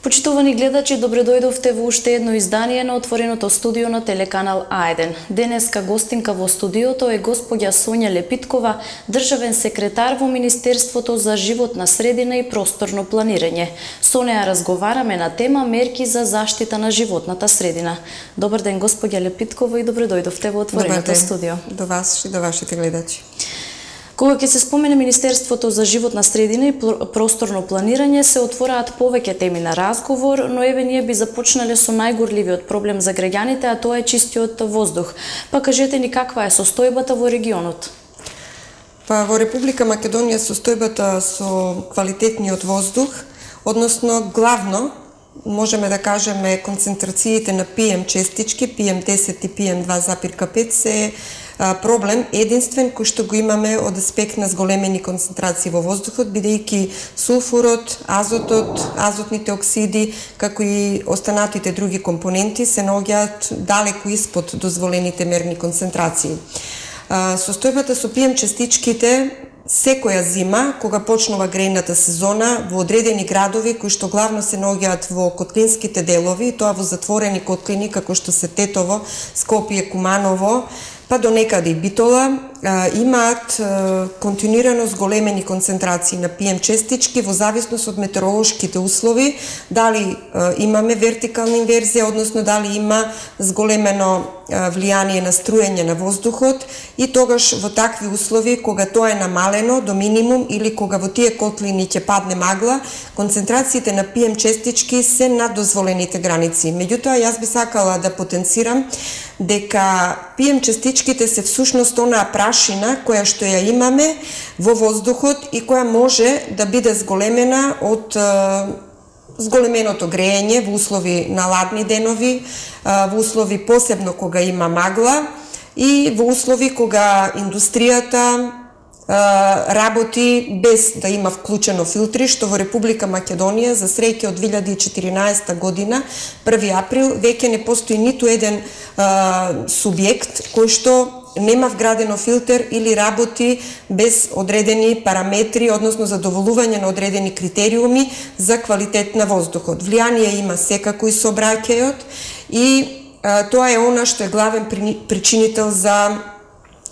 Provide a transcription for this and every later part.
Почитувани гледачи, добре дојдовте во уште едно издание на отвореното студио на телеканал А1. Денеска гостинка во студиото е господја Сонја Лепиткова, државен секретар во Министерството за животна средина и просторно планирање. Со неа разговараме на тема мерки за заштита на животната средина. Добар ден, господја Лепиткова, и добре дојдовте во отвореното студио. До вас и до вашите гледачи. Кога ќе се спомене Министерството за животна средина и просторно планирање, се отвораат повеќе теми на разговор, но еве ние би започнале со најгорливиот проблем за граѓаните, а тоа е чистиот воздух. Па кажете ни каква е состојбата во регионот? Па во Република Македонија состојбата со квалитетниот воздух, односно главно можеме да кажеме концентрациите на PM честички, PM10 и PM2,5 се проблем единствен кој што го имаме од аспект на зголемени концентрации во воздухот, бидејќи сулфурот, азотот, азотните оксиди, како и останатите други компоненти се наоѓаат далеку испод дозволените мерни концентрации. Состојбата со PM частичките секоја зима, кога почнува грејната сезона, во одредени градови кои што главно се наоѓаат во котлинските делови, тоа во затворени котлини како што се Тетово, Скопје, Куманово, па до некаде и Битола, имаат континуирано зголемени концентрации на PM честички во зависност од метеоролошките услови, дали имаме вертикална инверзија, односно дали има зголемено влијание на струење на воздухот, и тогаш во такви услови, кога тоа е намалено до минимум или кога во тие котлини ќе падне магла, концентрациите на PM честички се над дозволените граници. Меѓутоа, јас би сакала да потенцирам дека PM честичките се всушност онаа прашина која што ја имаме во воздухот и која може да биде зголемена од зголеменото грејење во услови на ладни денови, во услови посебно кога има магла и во услови кога индустријата работи без да има вклучено филтри, што во Република Македонија за среќа од 2014 година, 1 април, веќе не постои ниту еден субјект кој што нема вградено филтер или работи без одредени параметри, односно задоволување на одредени критериуми за квалитет на воздухот. Влијание има секако и сообраќајот и тоа е она што е главен причинител за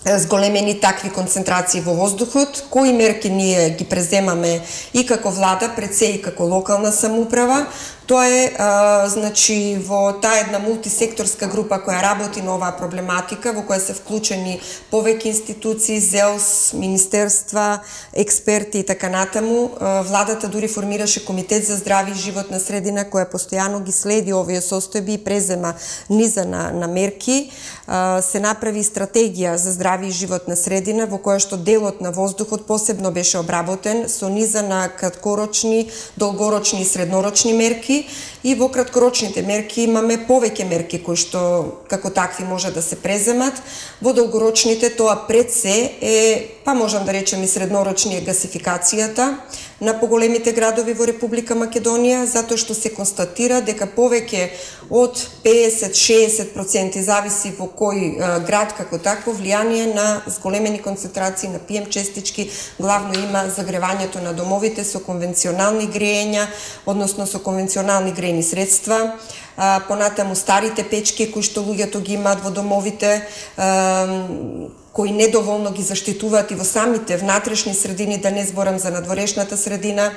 зголемени такви концентрации во воздухот. Кои мерки ние ги преземаме и како влада, пред се и како локална самоуправа? Тоа е, значи, во таа една мултисекторска група која работи на оваа проблематика, во која се вклучени повеќе институции, ЗЕЛС, министерства, експерти и така натаму. Владата дури формираше Комитет за здраве и животна средина, која постојано ги следи овие состојби и презема низа на мерки. Се направи стратегија за здраве и животна средина, во која што делот на воздухот посебно беше обработен со низа на краткорочни, долгорочни и среднорочни мерки. И во краткорочните мерки имаме повеќе мерки кои што како такви може да се преземат. Во долгорочните тоа пред се е, па можам да речем и среднорочни, е гасификацијата на поголемите градови во Република Македонија, затоа што се констатира дека повеќе од 50-60% зависи во кој град како такво влијание на зголемени концентрации на PM честички главно има загревањето на домовите со конвенционални грејења, односно со конвенционални грејни средства, понатаму старите печки кои што луѓето ги имаат во домовите, кои недоволно ги заштитуваат и во самите внатрешни средини, да не зборам за надворешната средина,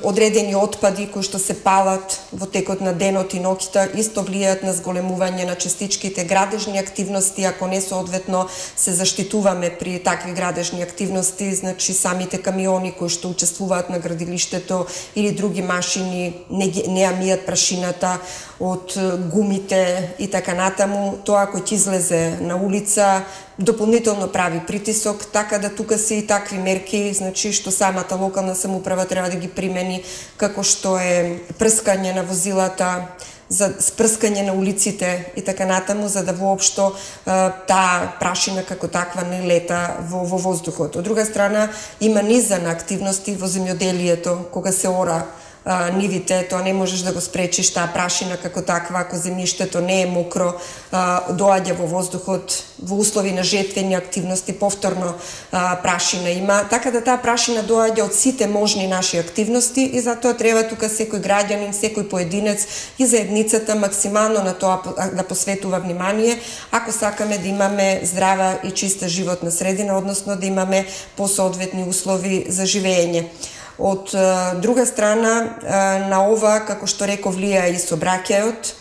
одредени отпади кои што се палат во текот на денот и ноќта исто влијаат на зголемување на частичките. Градежни активности, ако не соодветно се заштитуваме при такви градежни активности, значи самите камиони кои што учествуваат на градилиштето или други машини не ја мијат прашината од гумите и така натаму, тоа кој ќе излезе на улица дополнително прави притисок, така да тука се и такви мерки, значи што самата локална самоуправа треба да ги примени, како што е прскање на возилата, за спрскање на улиците и така натаму, за да воопшто таа прашина како таква не лета во воздухот. Од друга страна, има низа на активности во земјоделието, кога се ора нивите, тоа не можеш да го спречиш, таа прашина како таква, ако земјиштето не е мокро, доаѓа во воздухот, во услови на жетвени активности, повторно прашина има, така да таа прашина доаѓа од сите можни наши активности и затоа треба тука секој граѓанин, секој поединец и заедницата максимално на тоа да посветува внимание, ако сакаме да имаме здрава и чиста животна средина, односно да имаме посоодветни услови за живење. Од друга страна, на ова, како што реков, влија и сообраќајот,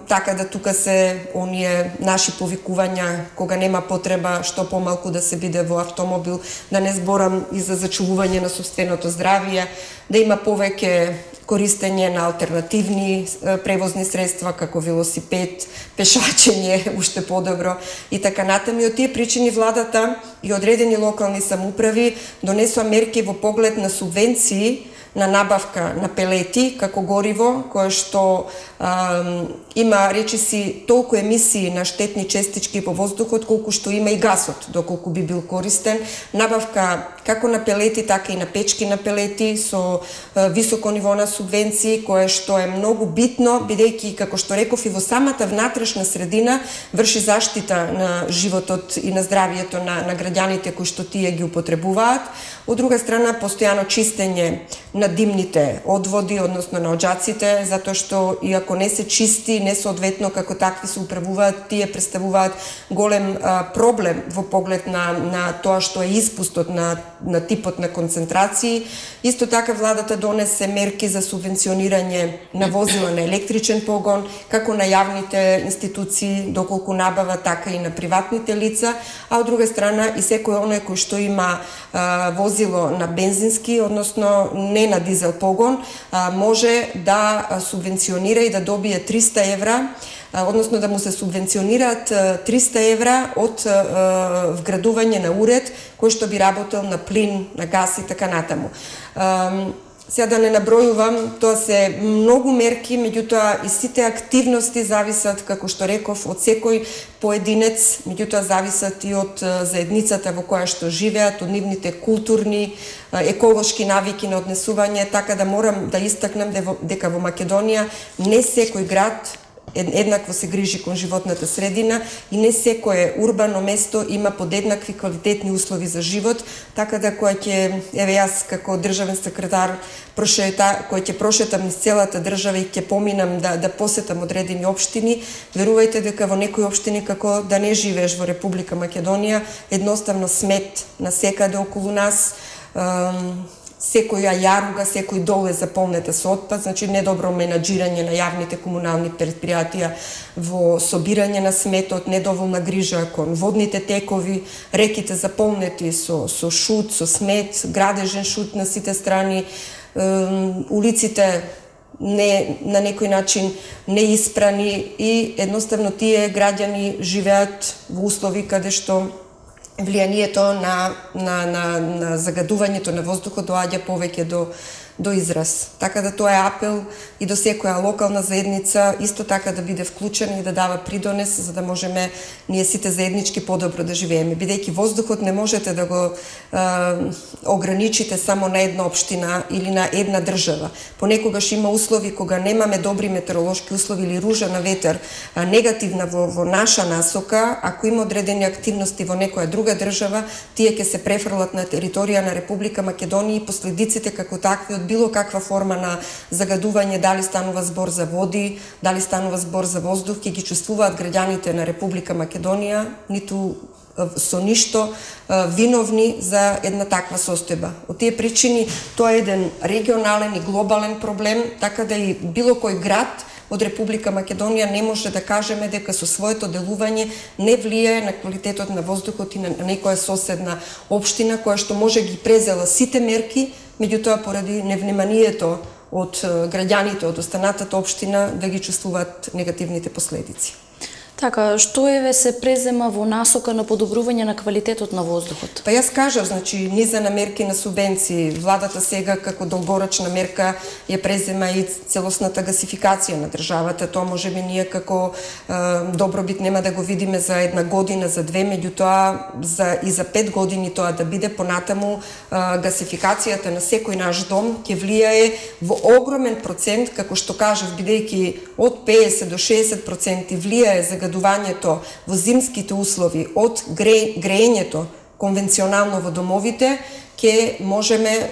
така да тука се оние наши повикувања кога нема потреба што помалку да се биде во автомобил, да не зборам и за зачувување на сопственото здравје, да има повеќе користење на алтернативни превозни средства како велосипед, пешачење, уште подобро и така натаму. И од тие причини владата и одредени локални самоуправи донесоа мерки во поглед на субвенции на набавка на пелети како гориво, кое што има, речиси, толку емисии на штетни честички во воздухот, колку што има и гасот, доколку би бил користен. Набавка како на пелети, така и на печки на пелети со високо ниво на субвенции, кое што е многу битно, бидејќи, како што реков, и во самата внатрешна средина врши заштита на животот и на здравието на граѓаните кои што тие ги употребуваат. Од друга страна, постојано чистење на димните одводи, односно на оџаците, затоа што и ако не се чисти, несоодветно како такви се управуваат, тие представуваат голем проблем во поглед на тоа што е испустот на типот на концентрации. Исто така владата донесе мерки за субвенционирање на возила на електричен погон, како на јавните институции, доколку набава, така и на приватните лица, а од друга страна и секој оној кој што има возило на бензински, односно не на дизел погон, може да субвенционира и да добие 300 евра, односно да му се субвенционираат 300 евра од вградување на уред кој што би работел на плин, на газ и така натаму. Сега да не набројувам, тоа се многу мерки, меѓутоа и сите активности зависат, како што реков, од секој поединец, меѓутоа зависат и од заедницата во која што живеат, од нивните културни, еколошки навики на однесување, така да морам да истакнам дека во Македонија не секој град еднакво се грижи кон животната средина и не секое урбано место има подеднакви квалитетни услови за живот, така да кој ќе, еве јас како државен секретар кој ќе прошетам низ целата држава и ќе поминам да посетам одредени општини, верувајте дека во некои општини како да не живееш во Република Македонија, едноставно смет насекаде околу нас, секоја јаруга, секој дол е заполнета со отпад, значи недобро менаџирање на јавните комунални предпријатија во собирање на сметот, недоволна грижа кон водните текови, реките заполнети со шут, со смет, градежен шут на сите страни, улиците на некој начин неиспрани и едноставно тие граѓани живеат во услови каде што влијанието на загадувањето на воздухот доаѓа повеќе до израз. Така да тоа е апел и до секоја локална заедница исто така да биде вклучена и да дава придонес за да можеме ние сите заеднички подобро да живееме. Бидејќи воздухот не можете да го ограничите само на една општина или на една држава. Понекогаш има услови кога немаме добри метеоролошки услови или ружа на ветер негативна во наша насока, ако има одредени активности во некоја друга држава, тие ќе се префрлат на територија на Република Македонија и последиците како такви од било каква форма на загадување, дали станува збор за води, дали станува збор за воздух, ќе ги чувствуваат граѓаните на Република Македонија, ниту со ништо виновни за една таква состојба. Од тие причини тоа е еден регионален и глобален проблем, така да и било кој град од Република Македонија не може да кажеме дека со своето делување не влијае на квалитетот на воздухот и на некоја соседна општина која што може ги презела сите мерки, меѓутоа поради невниманието од граѓаните од останатата општина да ги чувствуваат негативните последици. Така, што се презема во насока на подобрување на квалитетот на воздухот? Па јас кажав, значи, низа на мерки на субвенции. Владата сега како долгорочна мерка ја презема и целосната гасификација на државата. Тоа можеби ние како добробит нема да го видиме за една година, за две, меѓутоа и за 5 години тоа да биде понатаму гасификацијата на секој наш дом ќе влијае во огромен процент, како што кажав, бидејќи од 50 до 60% влијае загадувањето во зимските услови од греењето конвенционално во домовите, ќе можеме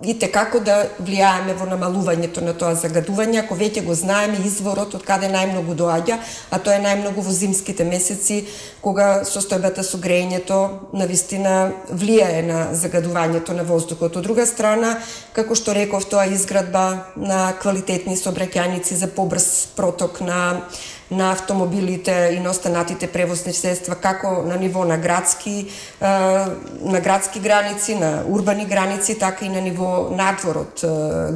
и текако да влијаеме во намалувањето на тоа загадување, ако веќе го знаеме изворот од каде најмногу доаѓа, а тоа е најмногу во зимските месеци, кога состојбата со греењето навистина влијае на загадувањето на воздухот. Од друга страна, како што реков, тоа е изградба на квалитетни сообраќајници за побрз проток на автомобилите и на останатите превозни средства, како на ниво на градски граници, на урбани граници, така и на ниво надвор од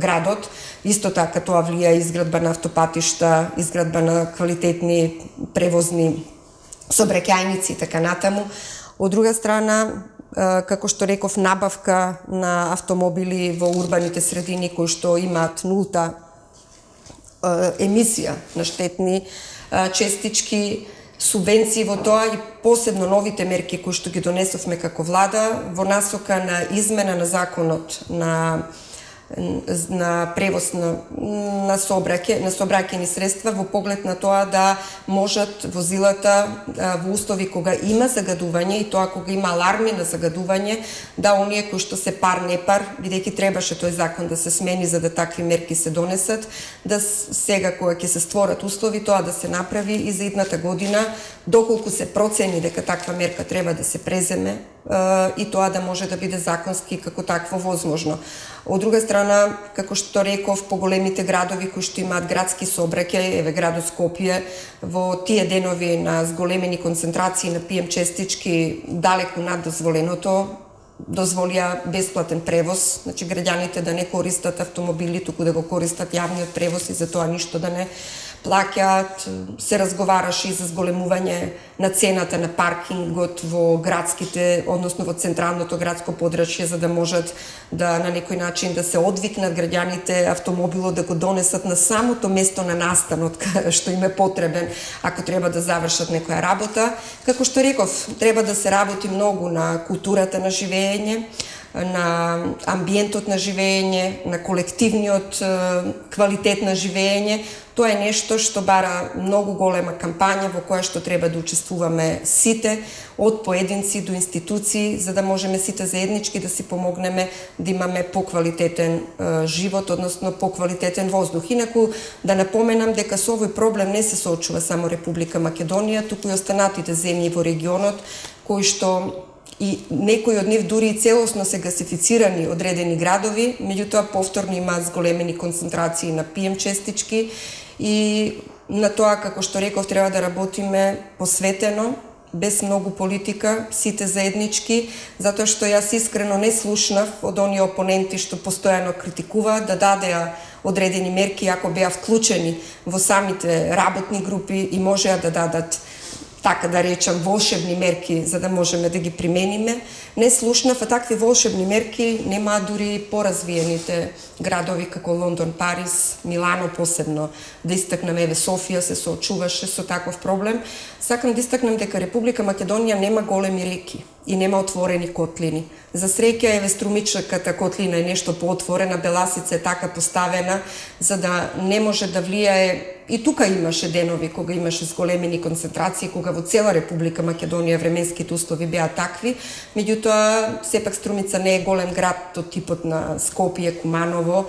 градот. Исто така тоа влија изградба на автопатишта, изградба на квалитетни превозни сообраќајници и така натаму. Од друга страна, како што реков, набавка на автомобили во урбаните средини кои што имаат нулта емисија на штетни честички, субвенции во тоа и посебно новите мерки кои што ги донесовме како влада во насока на измена на законот на превоз на сообраќајни средства во поглед на тоа да можат возилата во услови кога има загадување и тоа кога има аларми на загадување, да оние кои што се пар-непар, бидејќи требаше тој закон да се смени за да такви мерки се донесат, да сега кога ќе се створат услови тоа да се направи и за идната година, доколку се процени дека таква мерка треба да се преземе и тоа да може да биде законски како такво возможно. Од друга страна, како што реков, поголемите градови кои што имаат градски сообраќај, еве градот Скопје, во тие денови на зголемени концентрации на PM честички, далеку над дозволеното, дозволија бесплатен превоз, значи граѓаните да не користат автомобили, туку да го користат јавниот превоз и за тоа ништо да не плаќаат. Се разговараше и за зголемување на цената на паркингот во градските, односно во централното градско подрачје, за да можат да на некој начин да се одвикнат граѓаните автомобилот да го донесат на самото место на настанот што им е потребен ако треба да завршат некоја работа. Како што реков, треба да се работи многу на културата на живење, на амбиентот на живење, на колективниот квалитет на живење. Тоа е нешто што бара многу голема кампања во која што треба да учествуваме сите, од поединци до институции, за да можеме сите заеднички да си помогнеме да имаме поквалитетен живот, односно поквалитетен воздух. Инаку да напоменам дека со овој проблем не се соочува само Република Македонија, туку и останатите земји во регионот, кои што и некои од нив дури и целосно се гасифицирани одредени градови, меѓутоа повторно имаат зголемени концентрации на PM честички и на тоа, како што реков, треба да работиме посветено, без многу политика, сите заеднички, затоа што јас искрено не слушнав од оние опоненти што постојано критикуваат да дадеа одредени мерки ако беа вклучени во самите работни групи и можеа да дадат, така да речам, волшебни мерки за да можеме да ги примениме. Не слушнав, а такви волшебни мерки немаат дури поразвиените градови како Лондон, Париз, Милано посебно. Да истакнам, еве Софија се соочуваше со таков проблем. Сакам да истакнам дека Република Македонија нема големи реки и нема отворени котлини. За среќа, еве Струмичката котлина е нешто поотворена, Беласица е така поставена за да не може да влијае. И тука имаше денови кога имаше зголемени концентрации, кога во цела Република Македонија временските услови беа такви, меѓутоа сепак Струмица не е голем град од типот на Скопје, Куманово,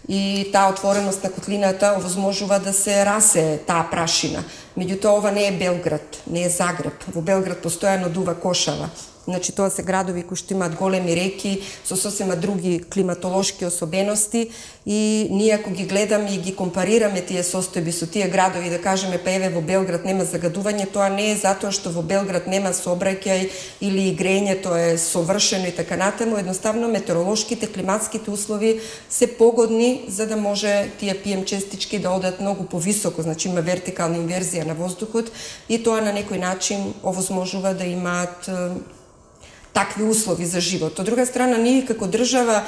и таа отвореност на котлината овозможува да се расе таа прашина. Меѓутоа ова не е Белград, не е Загреб. Во Белград постојано дува кошава. Значи, тоа се градови кои што имаат големи реки, со сосема други климатолошки особености и ние ако ги гледаме и ги компарираме тие состојби со тие градови, да кажеме, па еве во Белград нема загадување, тоа не е затоа што во Белград нема сообраќај или греењето е совршено и така натаму, едноставно метеоролошките, климатските услови се погодни услови за да може тие PM честички да одат многу повисоко, значи има вертикална инверзија на воздухот и тоа на некој начин овозможува да имаат такви услови за живот. Од друга страна, ние како држава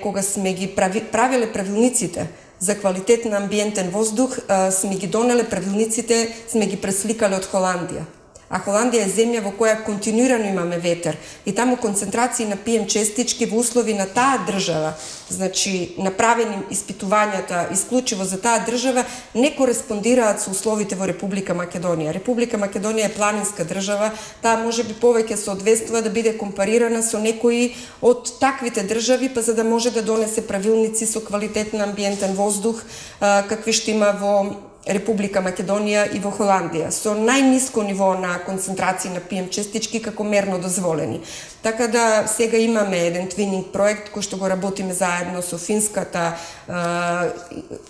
кога сме ги правиле правилниците за квалитет на амбиентен воздух, сме ги донеле правилниците, сме ги пресликале од Холандија. А Холандија е земја во која континуирано имаме ветер и таму концентрации на PM честички во услови на таа држава, значи направени испитувањата исклучиво за таа држава, не кореспондираат со условите во Република Македонија. Република Македонија е планинска држава, таа можеби повеќе соодветствува да биде компарирана со некои од таквите држави, па за да може да донесе правилници со квалитет на амбиентен воздух, какви што има во Република Македонија и во Холандија, со најниско ниво на концентрации на PM честички како мерно дозволени. Така да сега имаме еден твининг проект кој што го работиме заедно со финската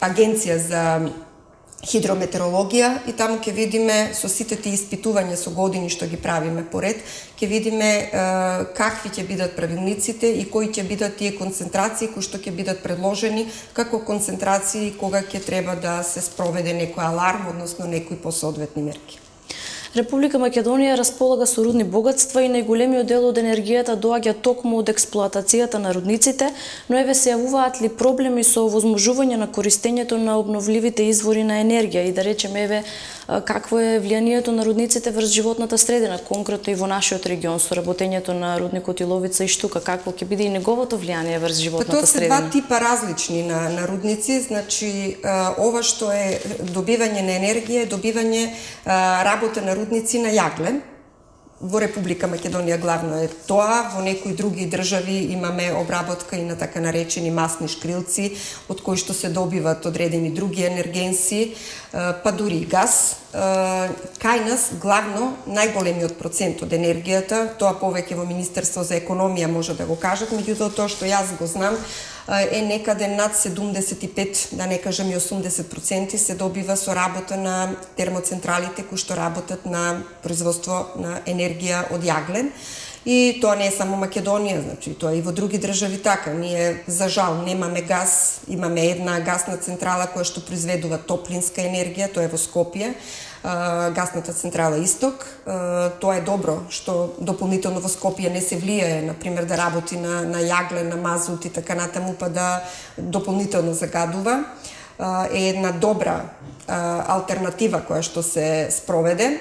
агенција за хидрометеорологија и таму ќе видиме со сите тие испитувања со години што ги правиме поред, ќе видиме какви ќе бидат правилниците и кои ќе бидат тие концентрации кои што ќе бидат предложени како концентрации кога ќе треба да се спроведе некој аларм, односно некои посоодветни мерки. Република Македонија располага со рудни богатства и најголемиот дел од енергијата доаѓа токму од експлоатацијата на рудниците, но еве се јавуваат ли проблеми со овозможување на користењето на обновливите извори на енергија и да речеме еве какво е влијанието на рудниците врз животната средина, конкретно и во нашиот регион со работењето на рудникот Иловица и Штука, какво ќе биде и неговото влијание врз животната средина? Тоа се два типа различни на рудници, значи ова што е добивање на енергија, добивање работа на рудници на јаглен. Во Република Македонија главно е тоа, во некои други држави имаме обработка и на така наречени масни шкрилци, од кои што се добиват одредени други енергенси, па дури и газ. Кај нас главно најголемиот процент од енергијата, тоа повеќе во Министерство за економија може да го кажат, меѓутоа тоа што јас го знам е некаде над 75, да не кажам и 80% се добива со работа на термоцентралите кои што работат на производство на енергија од јаглен. И тоа не е само Македонија, значи тоа и во други држави така. Ние за жал немаме газ, имаме една гасна централа која што произведува топлинска енергија, тоа е во Скопје, гасната централа Исток. Тоа е добро што дополнително во Скопје не се влијае, например, да работи на јаглен, на мазут и така натаму, па да дополнително загадува. Е една добра алтернатива која што се спроведе.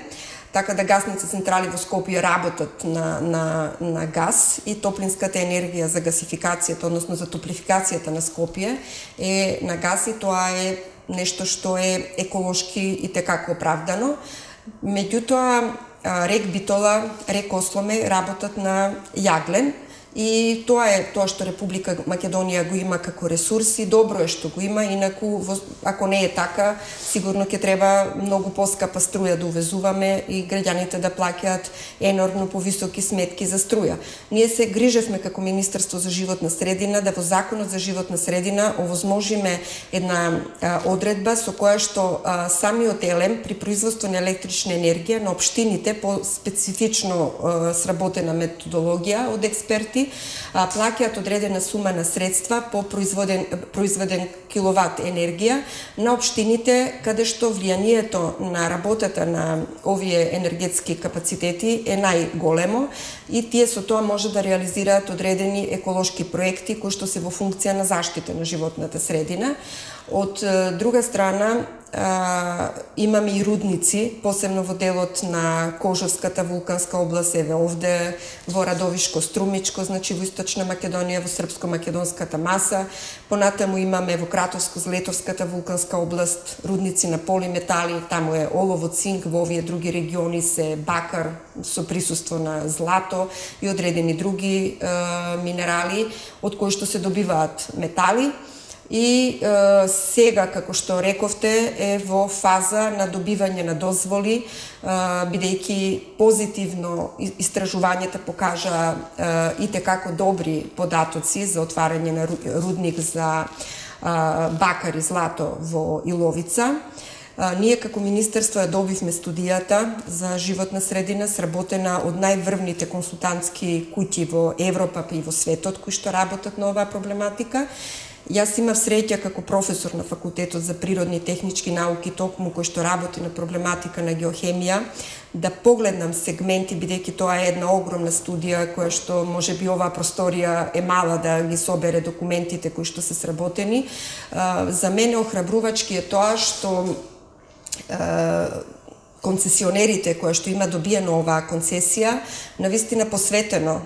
Така да гасните централи во Скопје работат на газ и топлинската енергија за гасификацијата, односно за топлификацијата на Скопје е на газ и тоа е нешто што е еколошки и текако оправдано. Меѓутоа, РЕК Битола, РЕК Осломе работат на јаглен и тоа е тоа што Република Македонија го има како ресурси, добро е што го има, инаку ако не е така, сигурно ќе треба многу поскапа струја да увезуваме и граѓаните да плаќаат енормно повисоки сметки за струја. Ние се грижевме како Министерство за животна средина да во Законот за животна средина овозможиме една одредба со која што самиот ЕЛЕМ при производство на електрична енергија на општините по специфично сработена методологија од експерти плаќаат одредена сума на средства по произведен киловат енергија на општините каде што влијанието на работата на овие енергетски капацитети е најголемо и тие со тоа може да реализираат одредени еколошки проекти кои што се во функција на заштита на животната средина. Од друга страна, имаме и рудници, посебно во делот на Кожовската вулканска област, еве овде во Радовишко, Струмичко, значи во Источна Македонија, во Српско-македонската маса. Понатаму имаме во Кратовско-Злетовската вулканска област рудници на полиметали, таму е олово, цинк, во овие други региони се бакар со присуство на злато и одредени други минерали од кои што се добиваат метали. И сега, како што рековте, е во фаза на добивање на дозволи, бидејќи позитивно истражувањата покажа и текако добри податоци за отварање на рудник за бакар и злато во Иловица. Ние како Министерство ја добивме студијата за животна средина, сработена од најврвните консултантски куќи во Европа и во светот, кои што работат на оваа проблематика. Јас имав среќа како професор на Факултетот за природни и технички науки, токму кој што работи на проблематика на геохемија, да погледнам сегменти, бидејќи тоа е една огромна студија која што можеби оваа просторија е мала да ги собере документите кои што се сработени. За мене охрабрувачки е тоа што концесионерите кои што има добиено оваа концесија, навистина посветено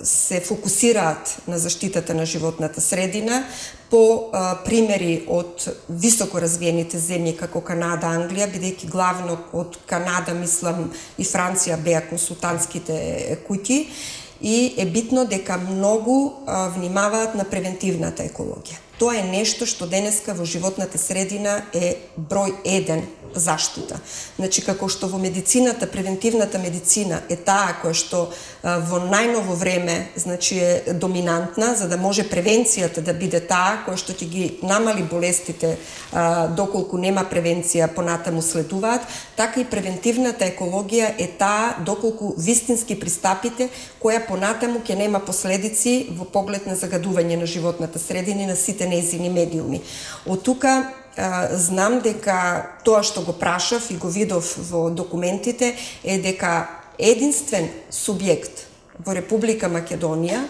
се фокусираат на заштитата на животната средина по примери од високо развиените земји како Канада, Англија, бидејќи главно од Канада, мислам, и Франција беа консултантските куќи, и е битно дека многу внимаваат на превентивната екологија. Тоа е нешто што денеска во животната средина е број 1 заштита. Значи, како што во медицината, превентивната медицина е таа која што во најново време, значи, е доминантна, за да може превенцијата да биде таа која што ќе ги намали болестите доколку нема превенција понатаму следуваат, така и превентивната екологија е таа доколку вистински пристапите која понатаму ќе нема последици во поглед на загадување на животната средина и на сите нејзини медиуми. Од тука знам дека тоа што го прашав и го видов во документите е дека единствен субјект во Република Македонија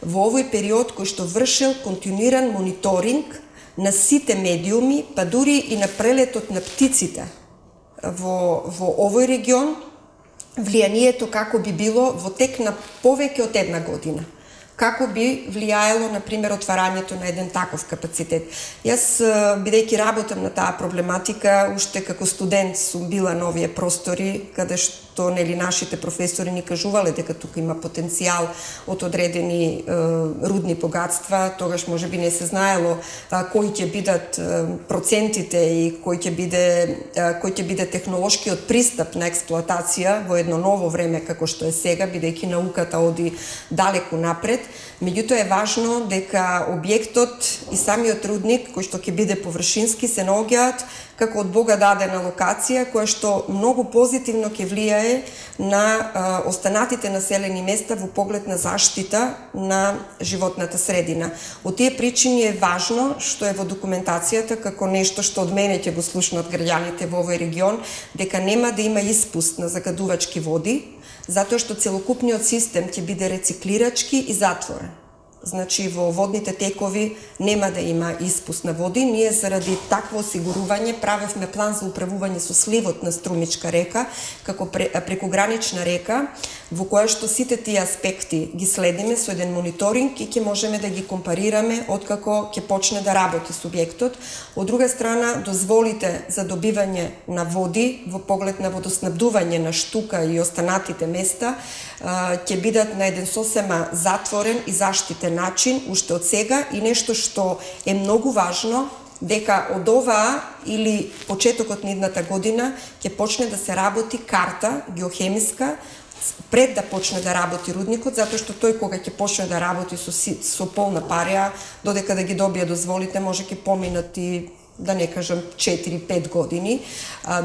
во овој период кој што вршел континуиран мониторинг на сите медиуми, па дури и на прелетот на птиците во овој регион, влијанието како би било во тек на повеќе од една година. Како би влијаело, например, отварањето на еден таков капацитет. Јас, бидејќи работам на таа проблематика, уште како студент сум била на овие простори, каде што нашите професори ни кажувале дека тука има потенцијал од одредени рудни богатства, тогаш можеби не се знаело кои ќе бидат процентите и кој ќе биде технолошкиот пристап на експлоатација во едно ново време како што е сега, бидејќи науката оди далеку напред. Меѓутоа е важно дека објектот и самиот рудник, кој што ќе биде површински, се наоѓаат како од Бога дадена локација, која што многу позитивно ќе влијае на останатите населени места во поглед на заштита на животната средина. Од тие причини е важно што е во документацијата како нешто што од мене ќе го слушнат граѓаните во овој регион, дека нема да има испуст на загадувачки води, затоа што целокупниот систем ќе биде рециклирачки и затворен. Значи, во водните текови нема да има испуст на води. Ние заради такво осигурување правевме план за управување со сливот на Струмичка река, како прекогранична река, во која што сите тие аспекти ги следиме со еден мониторинг и ќе можеме да ги компарираме откако ќе почне да работи субјектот. Од друга страна, дозволите за добивање на води во поглед на водоснабдување на Штука и останатите места ќе бидат на еден сосема затворен и заштитен начин уште од сега, и нешто што е многу важно, дека од оваа или почетокот на идната година ќе почне да се работи карта геохемиска пред да почне да работи рудникот, затоа што тој кога ќе почне да работи со полна парија, додека да ги добие дозволите, може ќе поминат и да не кажам 4-5 години.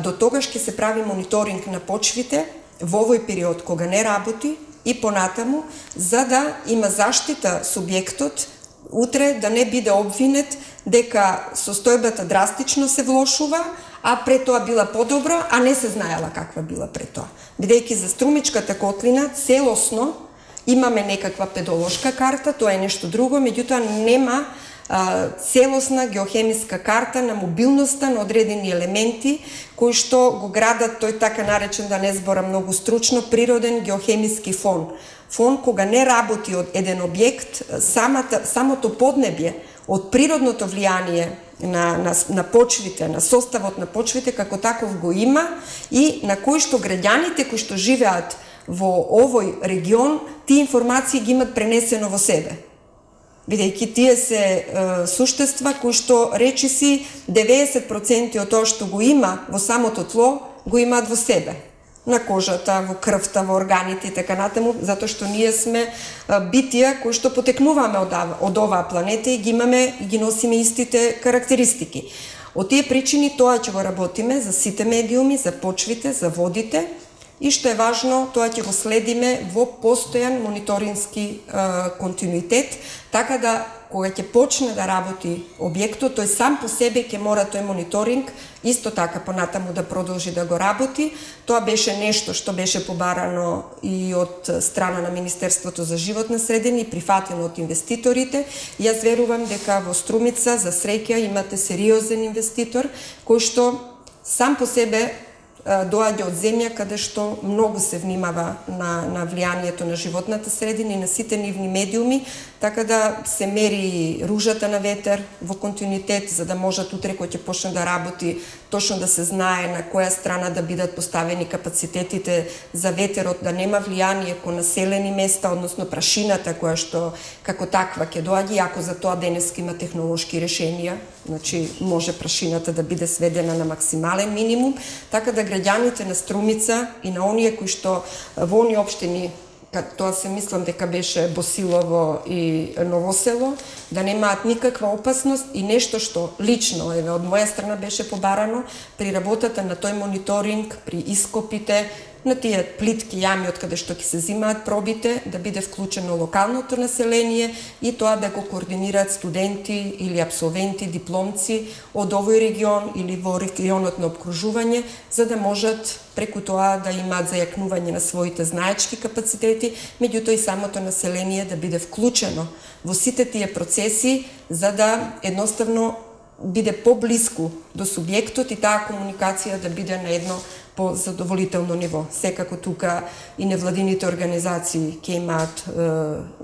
До тогаш ќе се прави мониторинг на почвите во овој период кога не работи и понатаму, за да има заштита субјектот, утре да не биде обвинет дека состојбата драстично се влошува, а пред тоа била подобро, а не се знаела каква била пред тоа. Бидејќи за Струмичката котлина целосно имаме некаква педолошка карта, тоа е нешто друго, меѓутоа нема целосна геохемиска карта на мобилноста на одредени елементи кои што го градат тој така наречен, да не зборам многу стручно, природен геохемиски фон. Фон кога не работи од еден објект, самото поднебје од природното влијание на почвите, на составот на почвите како таков го има, и на кои што граѓаните кои што живеат во овој регион, тие информации ги имат пренесено во себе. Бидејќи тие се суштества кои што речиси 90% од тоа што го има во самото тло, го имаат во себе. На кожата, во крвта, во органите и така натаму, затоа што ние сме битија кои што потекнуваме од оваа планета и ги имаме и ги носиме истите карактеристики. Од тие причини тоа ќе го работиме за сите медиуми, за почвите, за водите, и што е важно, тоа ќе го следиме во постојан мониторински континуитет, така да кога ќе почне да работи објектот, тој сам по себе ќе мора тој мониторинг исто така понатаму да продолжи да го работи. Тоа беше нешто што беше побарано и од страна на Министерството за животна средина и прифатено од инвеститорите. Јас верувам дека во Струмица за среќа имате сериозен инвеститор кој што сам по себе доаѓа од земја каде што многу се внимава на влијанието на животната средина и на сите нивни медиуми, така да се мери ружата на ветер во континуитет, за да можат утре кој ќе почне да работи, точно да се знае на која страна да бидат поставени капацитетите за ветерот, да нема влијание кон населени места, односно прашината која што како таква ќе доаѓа, иако за тоа денеска има технолошки решенија, значи може прашината да биде сведена на максимален минимум, така да граѓаните на Струмица и на оние кои што во оние општини, тоа се мислам дека беше Босилово и Новосело, да немаат никаква опасност и нешто што лично еве од моја страна беше побарано при работата на тој мониторинг, при ископите, на тие плитки јами од каде што ќе се земаат пробите, да биде вклучено локалното население и тоа да го координираат студенти или апсолвенти, дипломци од овој регион или во регионот на обкружување, за да можат преку тоа да имаат зајакнување на своите знаечки капацитети, меѓутоа и самото население да биде вклучено во сите тие процеси, за да едноставно биде поблиску до субјектот и таа комуникација да биде на едно по-задоволително ниво. Секако тука и невладините организации ќе имаат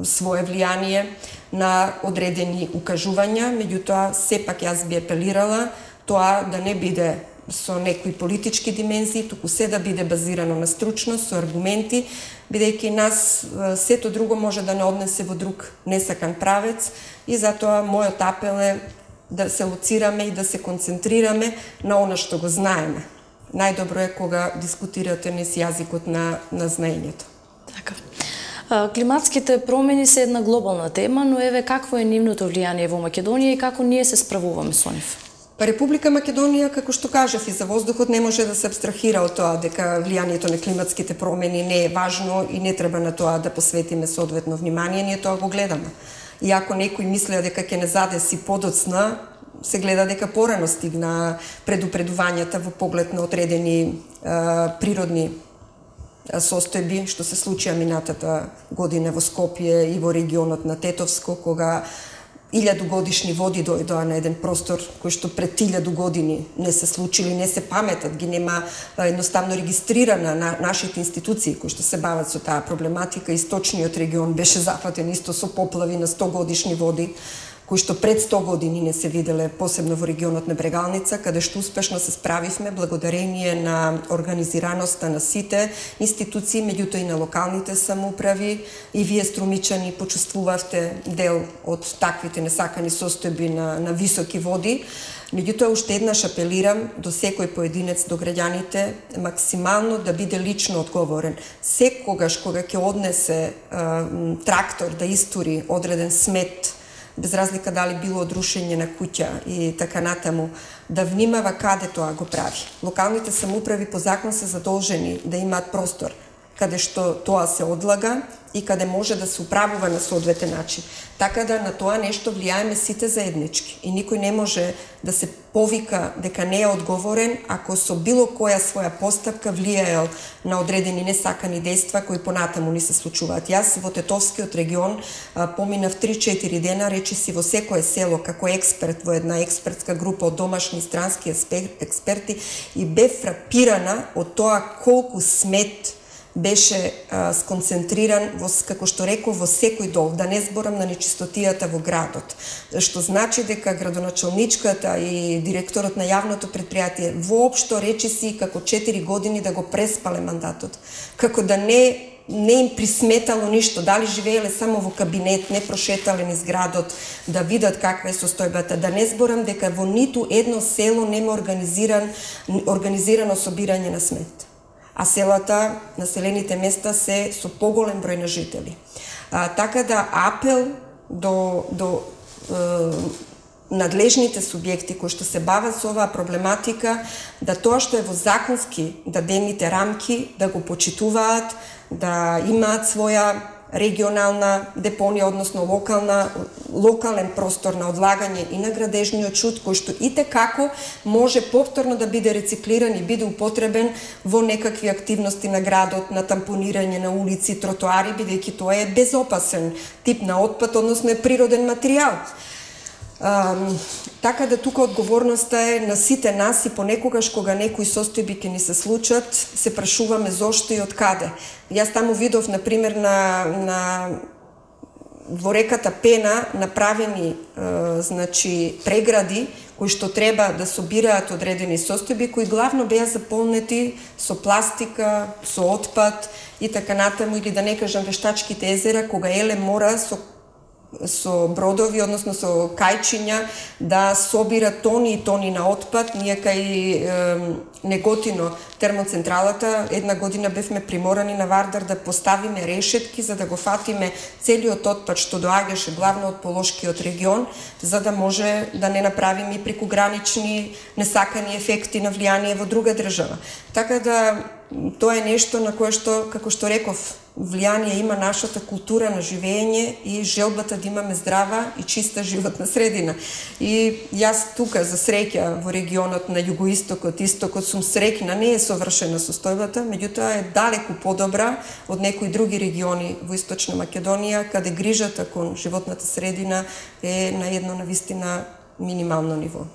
свое влијание на одредени укажувања, меѓутоа сепак јас би апелирала тоа да не биде со некои политички димензии, туку се да биде базирано на стручност, со аргументи, бидејќи нас сето друго може да не однесе во друг несакан правец и затоа мојот апел е да се лоцираме и да се концентрираме на она што го знаеме. Најдобро е кога дискутирате низ јазикот на знаењето. Така. Климатските промени се една глобална тема, но еве какво е нивното влијание во Македонија и како ние се справуваме со нив? Па Република Македонија, како што кажав, и за воздухот не може да се абстрахира од тоа дека влијанието на климатските промени не е важно и не треба на тоа да посветиме соодветно внимание, ние тоа го гледаме. И ако некој мислеа дека ќе не задеси подоцна, се гледа дека порано стигна предупредувањата во поглед на одредени природни состојби, што се случија минатата година во Скопје и во регионот на Тетовско, кога 1000 годишни води дојдоа на еден простор кој што пред 1000 години не се случили, не се паметат, ги нема едноставно регистрирана на нашите институции кои што се бават со таа проблематика. Источниот регион беше зафатен исто со поплави на 100 годишни води, кои што пред 100 години не се виделе, посебно во регионот на Брегалница, каде што успешно се справивме благодарение на организираноста на сите институции, меѓутоа и на локалните самоуправи, и вие струмичани почувствувавте дел од таквите несакани состојби на високи води. Меѓутоа, уште еднаш апелирам до секој поединец, до граѓаните, максимално да биде лично одговорен. Секогаш кога ќе однесе трактор да истури одреден смет, без разлика дали било од рушење на куќа и така натаму, да внимава каде тоа го прави. Локалните самоуправи по закон се задолжени да имаат простор каде што тоа се одлага и каде може да се управува на соодветен начин. Така да на тоа нешто влијаеме сите заеднички и никој не може да се повика дека не е одговорен ако со било која своја постапка влијаел на одредени несакани дејства кои понатаму ни се случуваат. Јас во Тетовскиот регион поминав 3-4 дена, речиси во секое село како експерт во една експертска група од домашни и странски експерти и бев фрапирана од тоа колку смет беше сконцентриран во, како што реков, во секој дол, да не зборам на нечистотијата во градот. Што значи дека градоначалничката и директорот на јавното предпријатие воопшто речиси како 4 години да го преспале мандатот. Како да не им присметало ништо, дали живееле само во кабинет, не прошетале низ градот, да видат каква е состојбата. Да не зборам дека во ниту едно село нема организирано собирање на смет. А селата, населените места се со поголем број на жители. Така да апел до надлежните субјекти кои што се бават со оваа проблематика, да тоа што е во законски дадените рамки, да го почитуваат, да имаат своја регионална депонија, односно локален простор на одлагање и на градежниот шут, кој што итекако може повторно да биде рециклиран и биде употребен во некакви активности на градот, на тампонирање на улици, тротоари, бидејќи тоа е безопасен тип на отпад, односно е природен материјал. Така да тука одговорноста е на сите нас и понекогаш кога некои состојби ќе ни се случат, се прашуваме зошто и од каде. Јас таму видов, например, во реката Пена направени прегради кои што треба да собираат одредени состојби, кои главно беа заполнети со пластика, со отпад и така натаму, или да не кажам вештачките езера, кога Еле мора со бродови, односно со кајчиња, да собира тони и тони на отпад. Ние кај Неготино, термоцентралата, една година бевме приморани на Вардар да поставиме решетки за да го фатиме целиот отпад што доаѓаше главно од Полошкиот регион, за да може да не направиме и прекогранични несакани ефекти на влијание во друга држава. Така да тоа е нешто на кое што, како што реков, влијание има нашата култура на живење и желбата да имаме здрава и чиста животна средина. И јас тука, за среќа, во регионот на југоистокот, истокот, сум среќна, не е совршена состојбата, меѓутоа е далеку подобра од некои други региони во Источна Македонија, каде грижата кон животната средина е на едно навистина минимално ниво.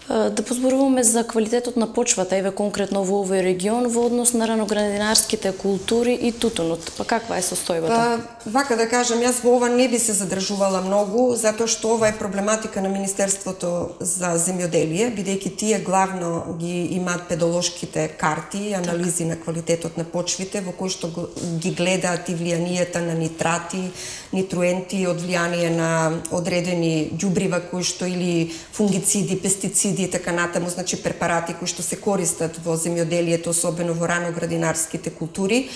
Да позборуваме за квалитетот на почвата, еве конкретно во овој регион, во однос на раноградинарските култури и тутунот. Па каква е состојбата? Вака да кажам, јас во ова не би се задржувала многу, затоа што ова е проблематика на Министерството за земјоделие, бидејќи тие главно ги имаат педолошките карти, анализи на квалитетот на почвите, во кои што ги гледаат и влијанието на нитрати, нитруенти, од влијание на одредени ѓубрива кои што или фунгициди, пестициди и така натаму, значи препарати кои што се користат во земјоделието, особено во раноградинарските култури.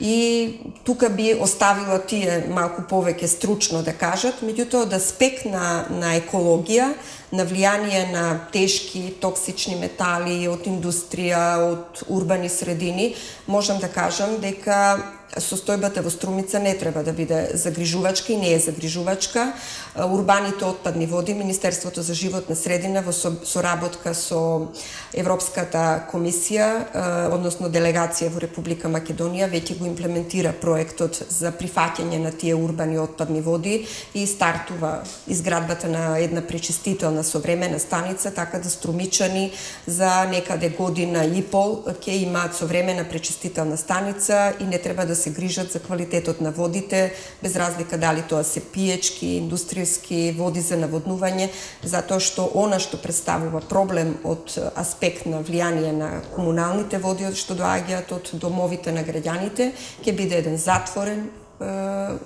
И тука би оставила тие малку повеќе стручно да кажат, меѓутоа од аспект на екологија, на влијание на тешки, токсични метали од индустрија, од урбани средини, можам да кажам дека состојбата во Струмица не треба да биде загрижувачка и не е загрижувачка. Урбаните отпадни води, Министерството за животна средина во соработка со Европската комисија, односно делегација во Република Македонија, веќе го имплементира проектот за прифаќање на тие урбани отпадни води и стартува изградбата на една пречистителна современа станица, така да струмичани за некаде година и пол ќе имаат современа пречистителна станица и не треба да се грижат за квалитетот на водите, без разлика дали тоа се пиечки, индустријски води за наводнување, затоа што она што представува проблем од аспект на влијание на комуналните води што доаѓаат од домовите на граѓаните, ќе биде еден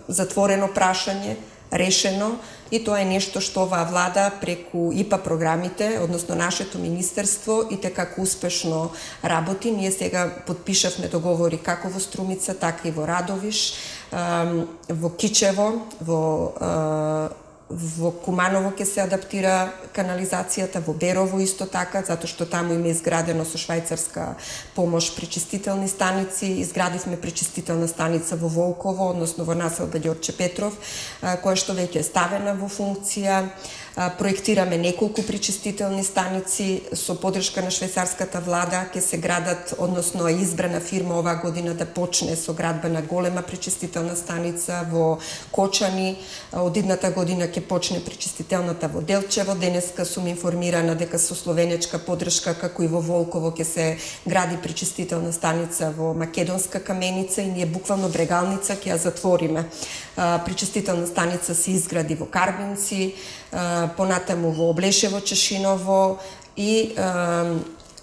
затворено прашање, решено, и тоа е нешто што оваа влада преку ИПА програмите, односно нашето министерство, и како успешно работи. Ние сега подпишавме договори како во Струмица, така и во Радовиш, во Кичево, во Куманово ќе се адаптира канализацијата, во Берово исто така, затоа што таму има изградено со швајцарска помош пречистителни станици. Изградивме пречистителна станица во Волково, односно во населба Ѓорче Петров, која што веќе е ставена во функција. Проектираме неколку пречистителни станици со поддршка на швајцарската влада, ќе се градат, односно е избрана фирма оваа година да почне со градба на голема пречистителна станица во Кочани. Од идната година ќе почне пречистителната во Делчево. Денеска сум информирана дека со словенечка поддршка, како и во Волково, ќе се гради пречистителна станица во Македонска Каменица и ние буквално брегалница ќе ја затвориме. Пречистителна станица се изгради во Карбинци, понатаму во Облешево, Чешиново и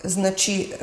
значи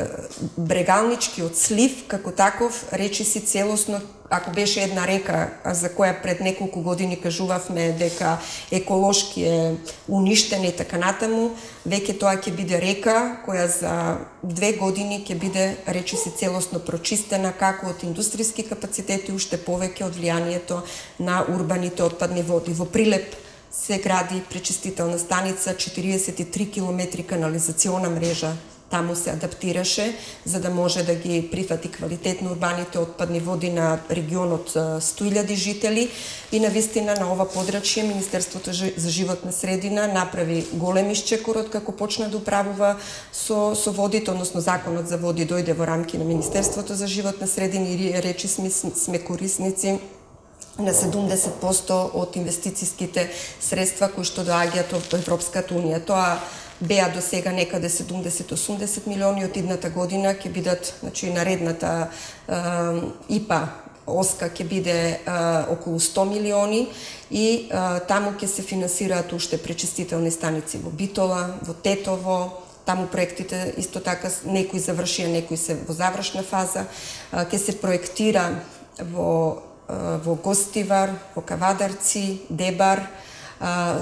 брегалничкиот слив како таков речиси целосно, ако беше една река за која пред неколку години кажувавме дека еколошки е уништена и така натаму, веќе тоа ќе биде река која за 2 години ќе биде речиси целосно прочистена како од индустријски капацитети, уште повеќе од влијанието на урбаните отпадни води. Во Прилеп се гради пречистителна станица, 43 км канализациона мрежа таму се адаптираше, за да може да ги прифати квалитетно урбаните отпадни води на регион од 100.000 жители. И навистина на ова подрачје Министерството за животна средина направи голем исчекор од како почна да управува со водите, односно законот за води дојде во рамки на Министерството за животна средина и речи сме корисници на 70% од инвестицијските средства кои што доаѓаат од Европската унија. Тоа беа до сега некаде 70-80 милиони, од идната година ќе бидат, значи наредната ИПА ОСКА ќе биде околу 100 милиони и таму ќе се финансираат уште пречистителни станици во Битола, во Тетово. Таму проектите исто така некои завршија, некои се во завршна фаза. Ќе се проектира во Гостивар, во Кавадарци, Дебар.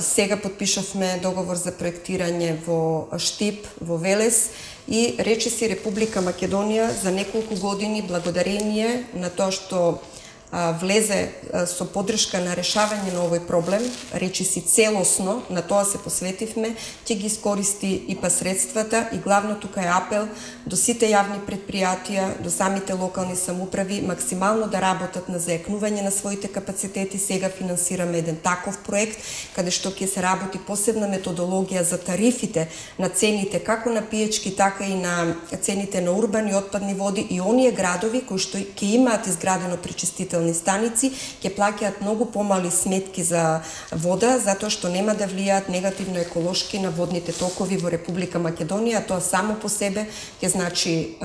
Сега подпишавме договор за проектирање во Штип, во Велес и речиси Република Македонија за неколку години, благодарение на тоа што влезе со поддршка на решавање на овој проблем, речиси целосно, на тоа се посветивме, ќе ги искористи ИПА средствата и главно тука е апел до сите јавни предпријатија, до самите локални самуправи, максимално да работат на зајакнување на своите капацитети. Сега финансираме еден таков проект, каде што ќе се работи посебна методологија за тарифите на цените, како на пиечки, така и на цените на урбани отпадни води и оние градови кои што ќе имаат изградено пречистителни станици, ќе плаќаат многу помали сметки за вода, затоа што нема да влијаат негативно еколошки на водните токови во Република Македонија. Тоа само по себе ќе значи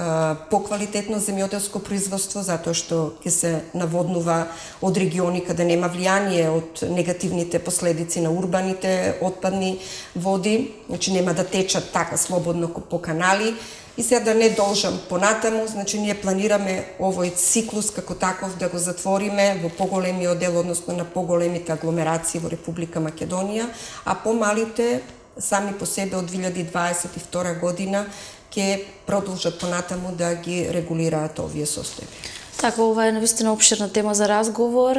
поквалитетно земјоделско производство, затоа што ќе се наводнува од региони каде нема влијание од негативните последици на урбаните отпадни води, значи нема да течат така слободно по канали. И сега да не должам понатаму, значи ние планираме овој циклус како таков да го затвориме во поголемиот дел, односно на поголемите агломерации во Република Македонија, а помалите сами по себе од 2022 година ќе продолжат понатаму да ги регулираат овие состојби. Така, ова е навистина обширна тема за разговор,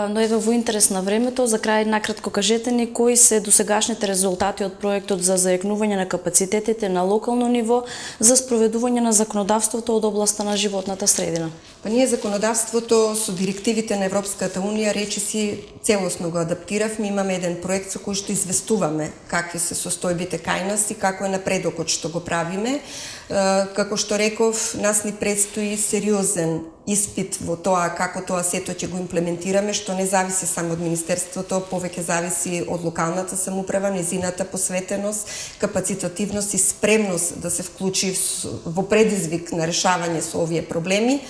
но еве во интерес на времето, за крај накратко кажете ни кои се досегашните резултати од проектот за зајакнување на капацитетите на локално ниво за спроведување на законодавството од областа на животната средина. Па ние законодавството со директивите на Европската унија речиси целосно го адаптиравме, имаме еден проект со кој што известуваме какви се состојбите кај нас и како е напредокот што го правиме. Како што реков, нас ни предстои сериозен испит во тоа како тоа сето ќе го имплементираме, што не зависи само од Министерството, повеќе зависи од локалната самоуправа, незината посветеност, капацитативност и спремност да се вклучи во предизвик на решавање со овие проблеми.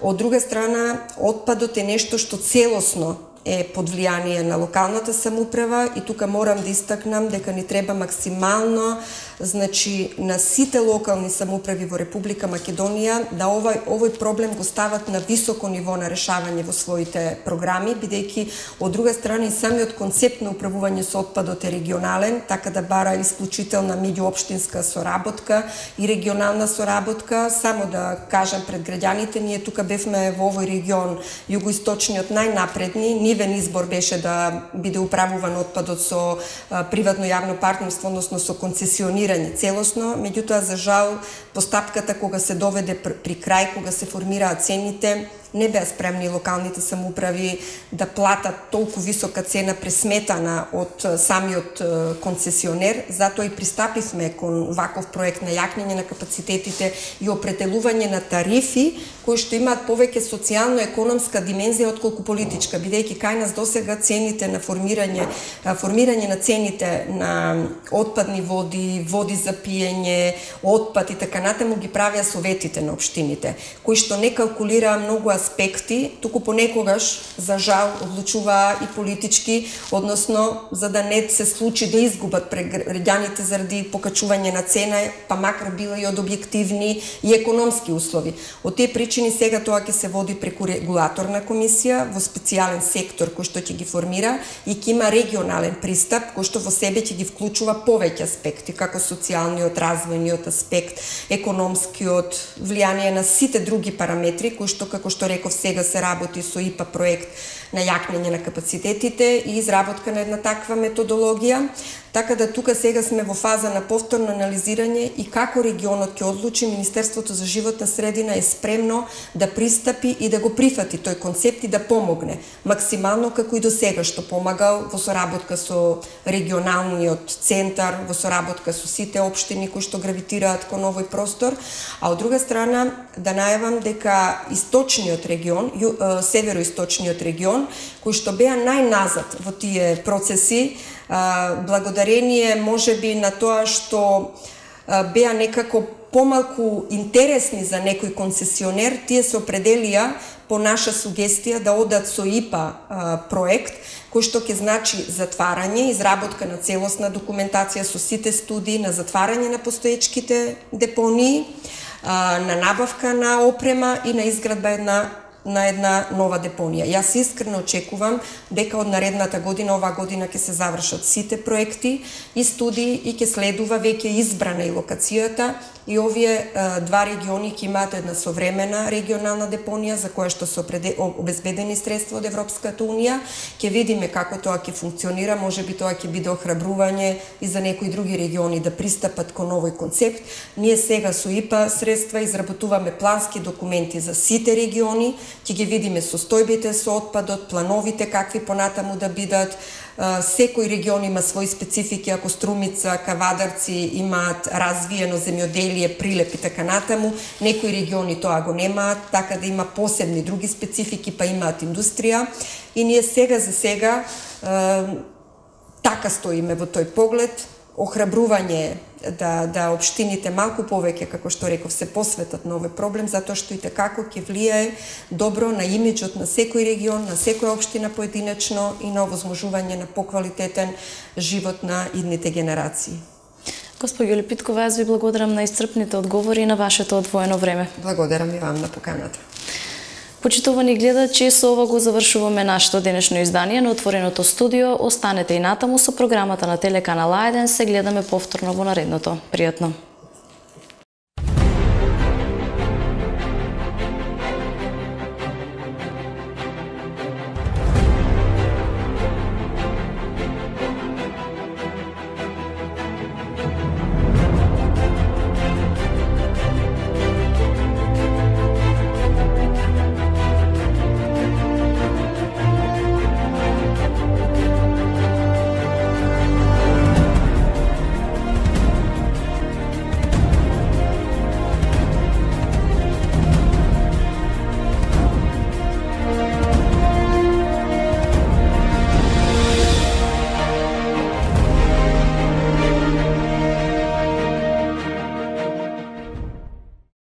Од друга страна, отпадот е нешто што целосно е под влијание на локалната самоуправа и тука морам да истакнам дека ни треба максимално, значи на сите локални самоуправи во Република Македонија да овој проблем го стават на високо ниво на решавање во своите програми, бидејќи од друга страна и самиот концепт на управување со отпадот е регионален, така да бара исклучителна меѓуопштинска соработка и регионална соработка. Само да кажам пред граѓаните, ние тука бевме во овој регион југоисточниот најнапредни. Нивен избор беше да биде управуван отпадот со приватно јавно партнерство, односно со концесионирање целосно, меѓутоа за жал постапката кога се доведе при крај, кога се формираат цените, не беа спремни локалните самоуправи да платат толку висока цена пресметана од самиот концесионер, затоа и пристапивме кон ваков проект на јакнење на капацитетите и определување на тарифи кои што имаат повеќе социјално-економска димензија отколку политичка, бидејќи кај нас досега цените на формирање на цените на отпадни води, води за пиење, отпад и така натаму ги правеа советите на општините, кои што не калкулираа многу аспекти, туку понекогаш, за жал, одлучуваа и политички, односно, за да не се случи да изгубат пред граѓаните заради покачување на цена, па макар било и од објективни и економски услови. Од тие причини сега тоа ќе се води преку регулаторна комисија во специјален сектор кој што ќе ги формира и ќе има регионален пристап кој што во себе ќе ги вклучува повеќе аспекти, како социјалниот, развојниот аспект, економскиот, влијание на сите други параметри кои што, како што реков, сега се работи со ИПА проект на јакнење на капацитетите и изработка на една таква методологија. Така да тука сега сме во фаза на повторно анализирање и како регионот ќе одлучи, Министерството за животна средина е спремно да пристапи и да го прифати тој концепт и да помогне максимално како и до сега што помагал во соработка со регионалниот центар, во соработка со сите општини кои што гравитираат кон овој простор, а од друга страна да најавам дека источниот регион, североисточниот регион, кој што беа најназад во тие процеси, благодарение можеби на тоа што беа некако помалку интересни за некој концесионер, тие се определија по наша сугестија да одат со ИПА проект, кој што ќе значи затварање, изработка на целосна документација со сите студии на затварање на постоечките депонии, на набавка на опрема и на изградба на една нова депонија. Јас искрено очекувам дека од наредната година, оваа година ќе се завршат сите проекти и студии и ќе следува веќе избрана и локацијата и овие два региони ќе имаат една современа регионална депонија за која што се обезбедени средства од Европската унија. Ќе видиме како тоа ќе функционира, можеби тоа ќе биде охрабрување и за некои други региони да пристапат кон овој концепт. Ние сега со ИПА средства изработуваме плански документи за сите региони, ќе ги видиме состојбите со отпадот, плановите какви понатаму да бидат. Секој регион има своји специфики, ако Струмица, Кавадарци имаат развиено земјоделие, прилеп и така натаму, некои региони тоа го немаат, така да има посебни други специфики, па имаат индустрија. И ние сега за сега така стоиме во тој поглед, охрабрување да општините малку повеќе, како што реков, се посветат на овој проблем, затоа што и како ќе влијае добро на имиджот на секој регион, на секоја општина поединечно и на овозможување на поквалитетен живот на идните генерации. Госпоѓо Лепиткова, јас ви благодарам на исцрпните одговори и на вашето одвоено време. Благодарам и вам на поканата. Почитувани гледачи, со ова го завршуваме нашето денешно издание на Отвореното студио. Останете и натаму со програмата на телеканал А1, се гледаме повторно во наредното. Пријатно!